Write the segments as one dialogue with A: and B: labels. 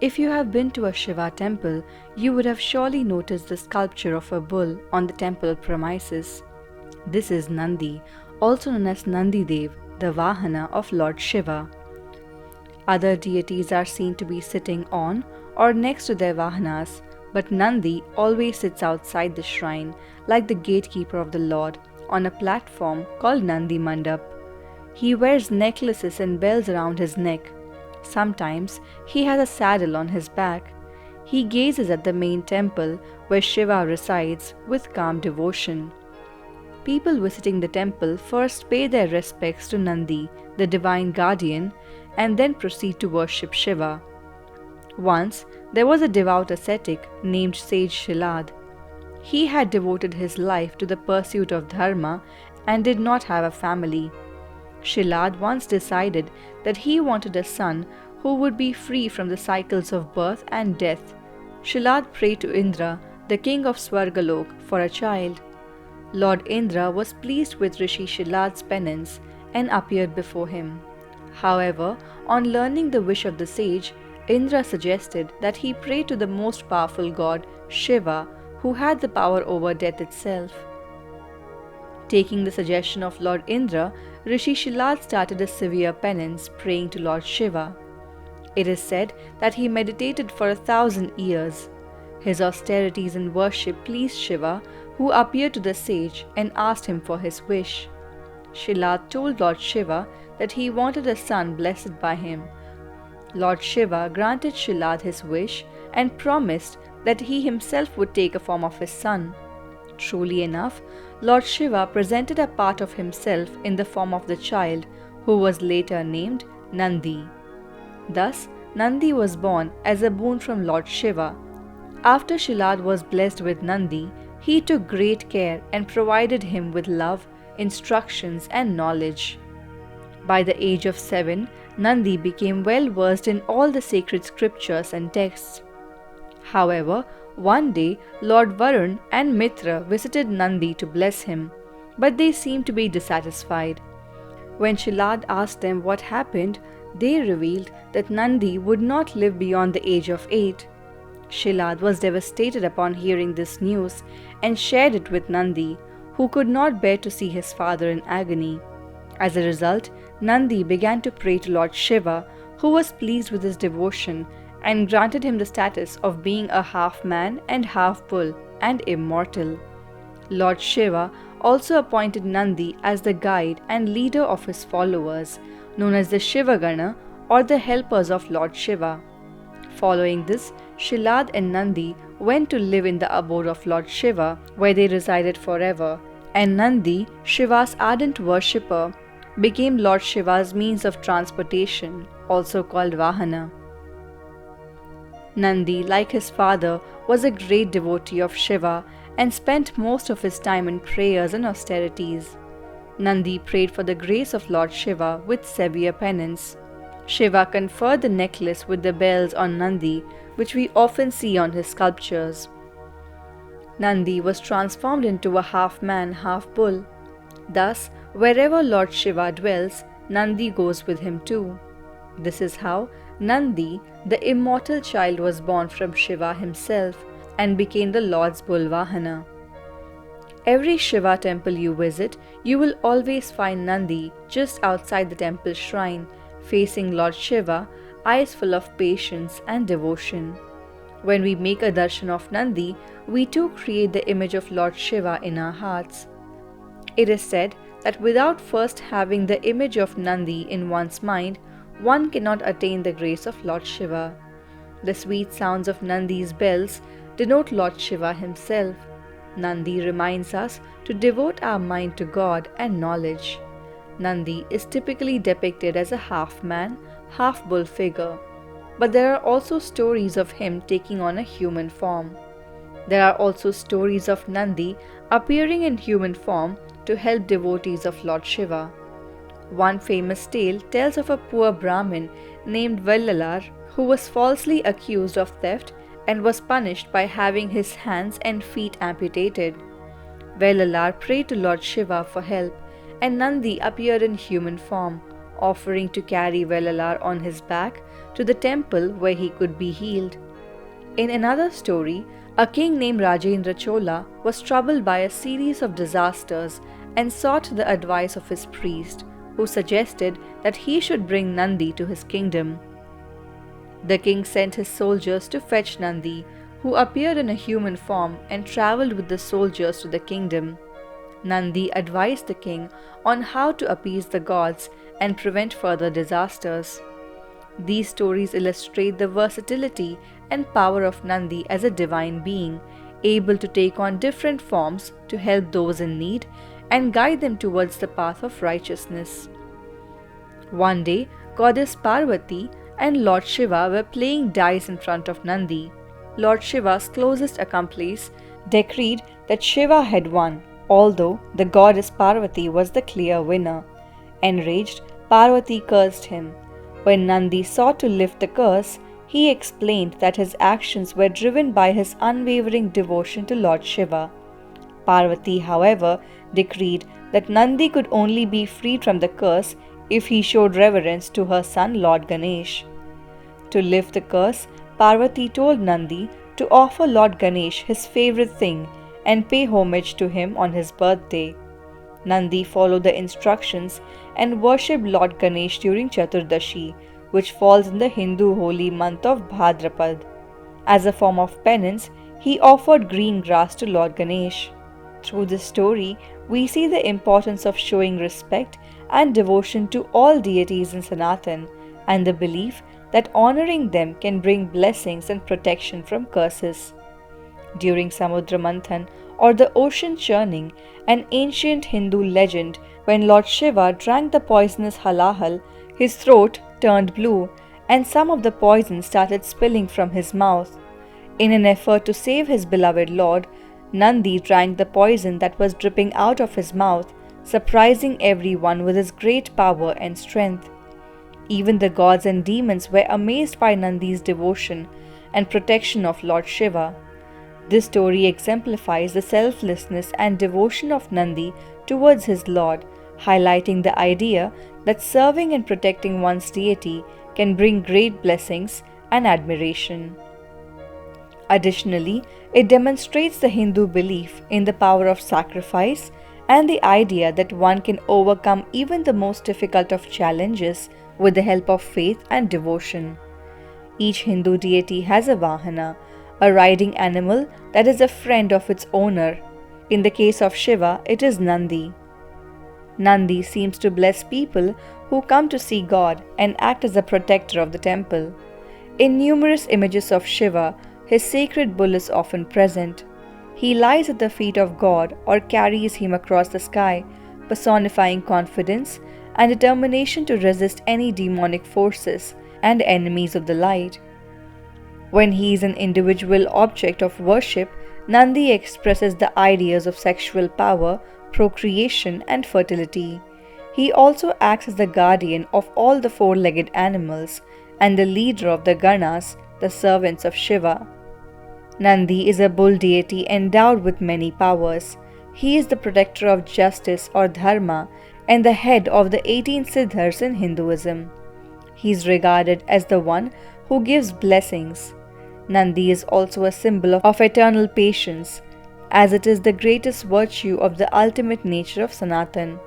A: If you have been to a Shiva temple, you would have surely noticed the sculpture of a bull on the temple premises. This is Nandi, also known as Nandideva, the Vahana of Lord Shiva. Other deities are seen to be sitting on or next to their Vahanas, but Nandi always sits outside the shrine, like the gatekeeper of the Lord, on a platform called nandi-mandapa. He wears necklaces and bells around his neck. Sometimes he has a saddle on his back. He gazes at the main temple where Shiva resides with calm devotion. People visiting the temple first pay their respects to Nandi, the divine guardian, and then proceed to worship Shiva. Once, there was a devout ascetic named Sage Shilada. He had devoted his life to the pursuit of dharma and did not have a family. Shilada once decided that he wanted a son who would be free from the cycles of birth and death. Shilada prayed to Indra, the king of Swargalok, for a child. Lord Indra was pleased with Rishi Shilada's penance and appeared before him. However, on learning the wish of the sage, Indra suggested that he pray to the most powerful god, Shiva, who had the power over death itself. Taking the suggestion of Lord Indra, Rishi Shilada started a severe penance, praying to Lord Shiva. It is said that he meditated for 1,000 years. His austerities and worship pleased Shiva, who appeared to the sage and asked him for his wish. Shilada told Lord Shiva that he wanted a son blessed by him. Lord Shiva granted Shilada his wish and promised that he himself would take a form of his son. Truly enough, Lord Shiva presented a part of himself in the form of the child, who was later named Nandi. Thus, Nandi was born as a boon from Lord Shiva. After Shilada was blessed with Nandi, he took great care and provided him with love, instructions, and knowledge. By the age of 7, Nandi became well versed in all the sacred scriptures and texts. However, one day Lord Varun and Mitra visited Nandi to bless him, but they seemed to be dissatisfied. When Shilada asked them what happened, they revealed that Nandi would not live beyond the age of 8. Shilada was devastated upon hearing this news and shared it with Nandi, who could not bear to see his father in agony. As a result, Nandi began to pray to Lord Shiva, who was pleased with his devotion and granted him the status of being a half man and half bull and immortal. Lord Shiva also appointed Nandi as the guide and leader of his followers, known as the Shivagana or the helpers of Lord Shiva. Following this, Shilada and Nandi went to live in the abode of Lord Shiva, where they resided forever, and Nandi, Shiva's ardent worshipper, became Lord Shiva's means of transportation, also called Vahana. Nandi, like his father, was a great devotee of Shiva and spent most of his time in prayers and austerities. Nandi prayed for the grace of Lord Shiva with severe penance. Shiva conferred the necklace with the bells on Nandi, which we often see on his sculptures. Nandi was transformed into a half man, half bull. Thus, wherever Lord Shiva dwells, Nandi goes with him too. This is how Nandi, the immortal child, was born from Shiva himself and became the Lord's bull Vahana. Every Shiva temple you visit, you will always find Nandi just outside the temple shrine, facing Lord Shiva, eyes full of patience and devotion. When we make a darshan of Nandi, we too create the image of Lord Shiva in our hearts. It is said that without first having the image of Nandi in one's mind, one cannot attain the grace of Lord Shiva. The sweet sounds of Nandi's bells denote Lord Shiva himself. Nandi reminds us to devote our mind to God and knowledge. Nandi is typically depicted as a half-man, half-bull figure, but there are also stories of him taking on a human form. There are also stories of Nandi appearing in human form to help devotees of Lord Shiva. One famous tale tells of a poor Brahmin named Vallalar who was falsely accused of theft and was punished by having his hands and feet amputated. Vallalar prayed to Lord Shiva for help, and Nandi appeared in human form, offering to carry Vellalar on his back to the temple where he could be healed. In another story, a king named Rajendra Chola was troubled by a series of disasters and sought the advice of his priest, who suggested that he should bring Nandi to his kingdom. The king sent his soldiers to fetch Nandi, who appeared in a human form and travelled with the soldiers to the kingdom. Nandi advised the king on how to appease the gods and prevent further disasters. These stories illustrate the versatility and power of Nandi as a divine being, able to take on different forms to help those in need and guide them towards the path of righteousness. One day, Goddess Parvati and Lord Shiva were playing dice in front of Nandi. Lord Shiva's closest accomplice decreed that Shiva had won, although the goddess Parvati was the clear winner. Enraged, Parvati cursed him. When Nandi sought to lift the curse, he explained that his actions were driven by his unwavering devotion to Lord Shiva. Parvati, however, decreed that Nandi could only be freed from the curse if he showed reverence to her son Lord Ganesh. To lift the curse, Parvati told Nandi to offer Lord Ganesh his favorite thing and pay homage to him on his birthday. Nandi followed the instructions and worshipped Lord Ganesh during Chaturdashi, which falls in the Hindu holy month of Bhadrapad. As a form of penance, he offered green grass to Lord Ganesh. Through this story, we see the importance of showing respect and devotion to all deities in Sanatan, and the belief that honoring them can bring blessings and protection from curses. During Samudra Manthan, or the ocean churning, an ancient Hindu legend, when Lord Shiva drank the poisonous halahal, his throat turned blue and some of the poison started spilling from his mouth. In an effort to save his beloved Lord, Nandi drank the poison that was dripping out of his mouth, surprising everyone with his great power and strength. Even the gods and demons were amazed by Nandi's devotion and protection of Lord Shiva. This story exemplifies the selflessness and devotion of Nandi towards his Lord, highlighting the idea that serving and protecting one's deity can bring great blessings and admiration. Additionally, it demonstrates the Hindu belief in the power of sacrifice and the idea that one can overcome even the most difficult of challenges with the help of faith and devotion. Each Hindu deity has a Vahana, a riding animal that is a friend of its owner. In the case of Shiva, it is Nandi. Nandi seems to bless people who come to see God and act as a protector of the temple. In numerous images of Shiva, his sacred bull is often present. He lies at the feet of God or carries him across the sky, personifying confidence and determination to resist any demonic forces and enemies of the light. When he is an individual object of worship, Nandi expresses the ideas of sexual power, procreation, and fertility. He also acts as the guardian of all the four-legged animals and the leader of the Ganas, the servants of Shiva. Nandi is a bull deity endowed with many powers. He is the protector of justice or dharma and the head of the 18 Siddhas in Hinduism. He is regarded as the one who gives blessings. Nandi is also a symbol of eternal patience, as it is the greatest virtue of the ultimate nature of Sanatan.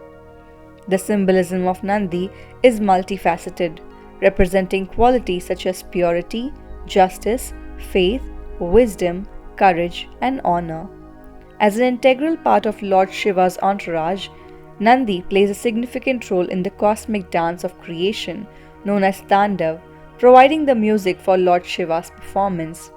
A: The symbolism of Nandi is multifaceted, representing qualities such as purity, justice, faith, wisdom, courage, and honor. As an integral part of Lord Shiva's entourage, Nandi plays a significant role in the cosmic dance of creation known as Tandav, providing the music for Lord Shiva's performance.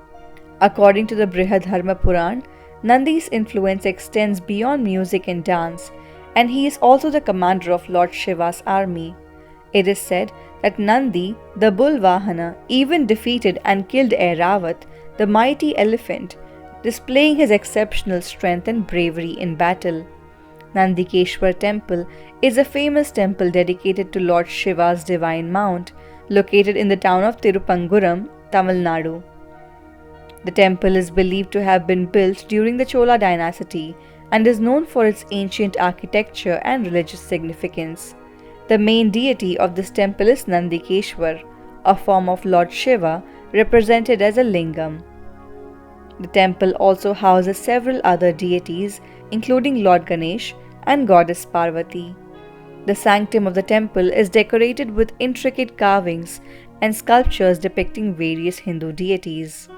A: According to the Brihadharma Puran, Nandi's influence extends beyond music and dance, and he is also the commander of Lord Shiva's army. It is said that Nandi, the bull Vahana, even defeated and killed Airavat, the mighty elephant, displaying his exceptional strength and bravery in battle. Nandikeshwar Temple is a famous temple dedicated to Lord Shiva's divine mount, located in the town of Tirupanguram, Tamil Nadu. The temple is believed to have been built during the Chola dynasty and is known for its ancient architecture and religious significance. The main deity of this temple is Nandikeshwar, a form of Lord Shiva represented as a lingam. The temple also houses several other deities, including Lord Ganesh and Goddess Parvati. The sanctum of the temple is decorated with intricate carvings and sculptures depicting various Hindu deities.